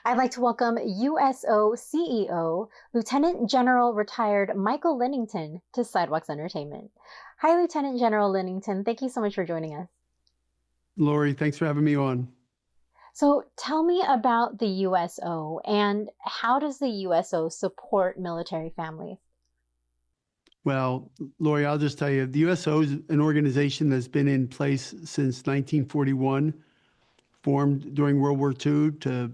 I'd like to welcome USO CEO, Lieutenant General retired Michael Linnington to Sidewalks Entertainment. Hi, Lieutenant General Linnington. Thank you so much for joining us. Lori, thanks for having me on. So tell me about the USO and how does the USO support military families? Well, Lori, I'll just tell you, the USO is an organization that's been in place since 1941, formed during World War II to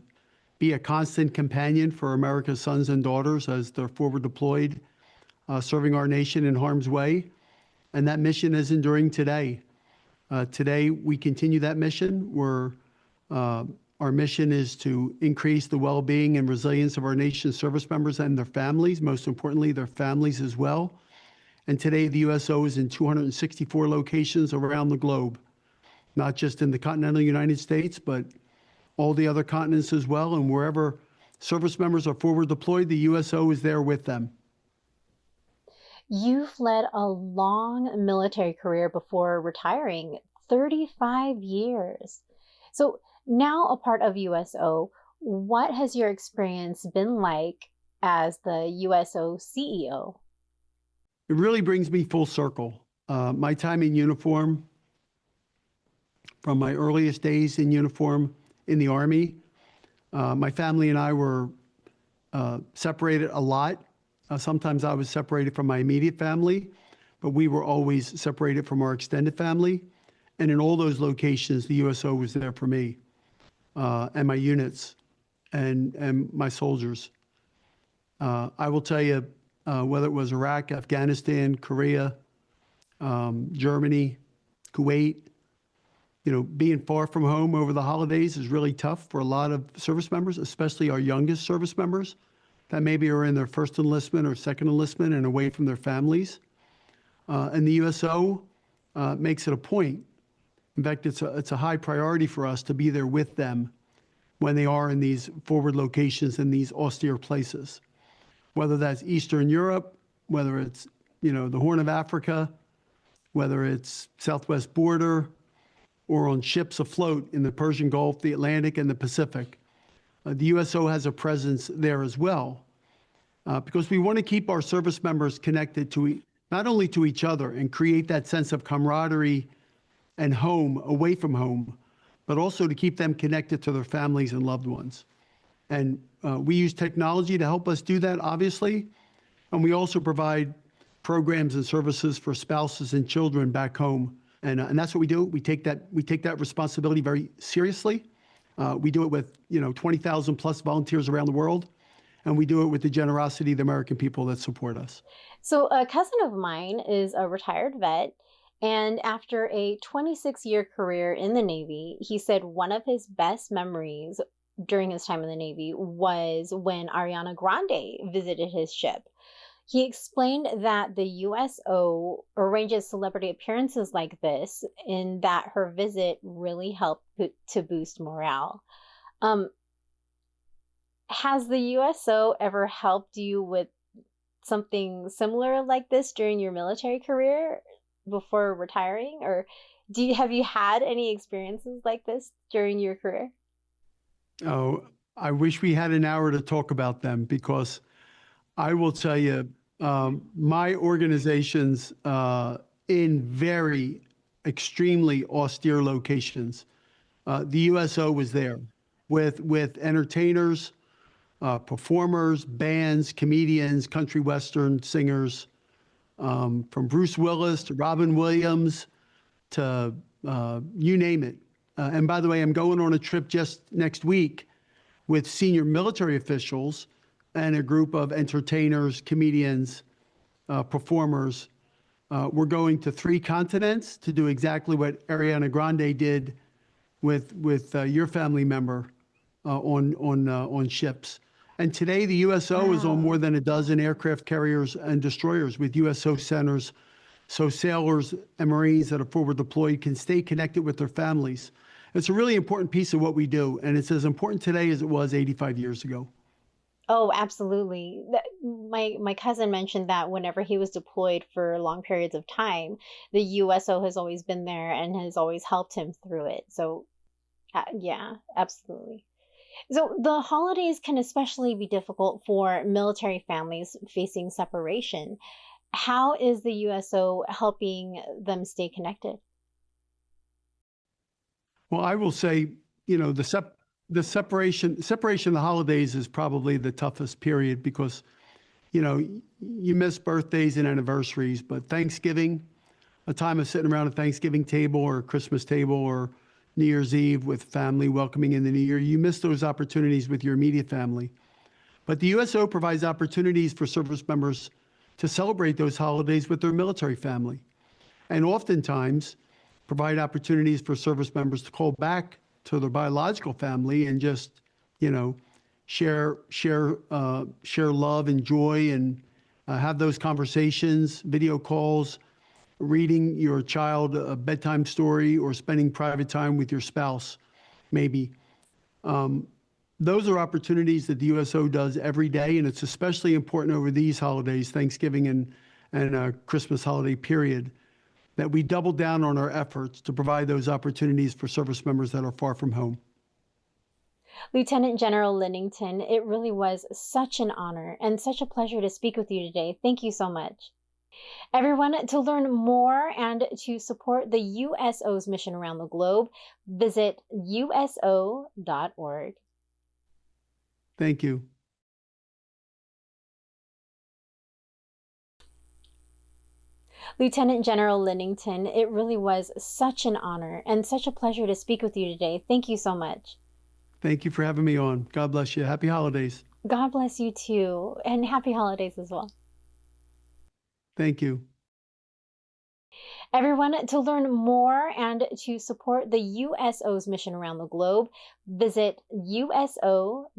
be a constant companion for America's sons and daughters as they're forward deployed, serving our nation in harm's way. And that mission is enduring today. Today, we continue that mission. Our mission is to increase the well-being and resilience of our nation's service members and their families, most importantly, their families as well. And today, the USO is in 264 locations around the globe, not just in the continental United States, but all the other continents as well. And wherever service members are forward deployed, the USO is there with them. You've led a long military career before retiring, 35 years. So now a part of USO, what has your experience been like as the USO CEO? It really brings me full circle. My time in uniform, from my earliest days in uniform in the Army, my family and I were separated a lot. Sometimes I was separated from my immediate family, but we were always separated from our extended family. And in all those locations, the USO was there for me and my units and my soldiers. I will tell you, whether it was Iraq, Afghanistan, Korea, Germany, Kuwait, being far from home over the holidays is really tough for a lot of service members, especially our youngest service members that maybe are in their first enlistment or second enlistment and away from their families. And the USO makes it a point. In fact, it's a high priority for us to be there with them when they are in these forward locations in these austere places, whether that's Eastern Europe, whether it's the Horn of Africa, whether it's Southwest border, or on ships afloat in the Persian Gulf, the Atlantic, and the Pacific. The USO has a presence there as well, because we want to keep our service members connected to not only to each other and create that sense of camaraderie and home away from home, but also to keep them connected to their families and loved ones. And we use technology to help us do that, obviously. And we also provide programs and services for spouses and children back home. And that's what we do. We take that responsibility very seriously. We do it with 20,000 plus volunteers around the world. And we do it with the generosity of the American people that support us. So a cousin of mine is a retired vet. And after a 26-year career in the Navy, he said one of his best memories during his time in the Navy was when Ariana Grande visited his ship. He explained that the USO arranges celebrity appearances like this in that her visit really helped to boost morale. Has the USO ever helped you with something similar like this during your military career before retiring? Or have you had any experiences like this during your career? Oh, I wish we had an hour to talk about them, because I will tell you, my organizations in very extremely austere locations, the USO was there with entertainers, performers, bands, comedians, country western singers, from Bruce Willis to Robin Williams to you name it. And by the way, I'm going on a trip just next week with senior military officials and a group of entertainers, comedians, performers. We're going to 3 continents to do exactly what Ariana Grande did with your family member on ships. And today, the USO is on more than a dozen aircraft carriers and destroyers with USO centers, so sailors and Marines that are forward deployed can stay connected with their families. It's a really important piece of what we do, and it's as important today as it was 85 years ago. Oh, absolutely. My cousin mentioned that whenever he was deployed for long periods of time, the USO has always been there and has always helped him through it. So, yeah, absolutely. So the holidays can especially be difficult for military families facing separation. How is the USO helping them stay connected? Well, I will say, the separation of the holidays is probably the toughest period because, you miss birthdays and anniversaries, but Thanksgiving, a time of sitting around a Thanksgiving table or a Christmas table or New Year's Eve with family welcoming in the new year, you miss those opportunities with your immediate family. But the USO provides opportunities for service members to celebrate those holidays with their military family, and oftentimes provide opportunities for service members to call back to their biological family and just, you know, share love and joy and have those conversations, video calls, reading your child a bedtime story, or spending private time with your spouse, maybe. Those are opportunities that the USO does every day, and it's especially important over these holidays, Thanksgiving and Christmas holiday period, that we double down on our efforts to provide those opportunities for service members that are far from home. Lieutenant General Linnington, it really was such an honor and such a pleasure to speak with you today. Thank you so much. Everyone, to learn more and to support the USO's mission around the globe, visit uso.org. Thank you. Lieutenant General Linnington, it really was such an honor and such a pleasure to speak with you today. Thank you so much. Thank you for having me on. God bless you. Happy holidays. God bless you too, and happy holidays as well. Thank you. Everyone, to learn more and to support the USO's mission around the globe, visit uso.org.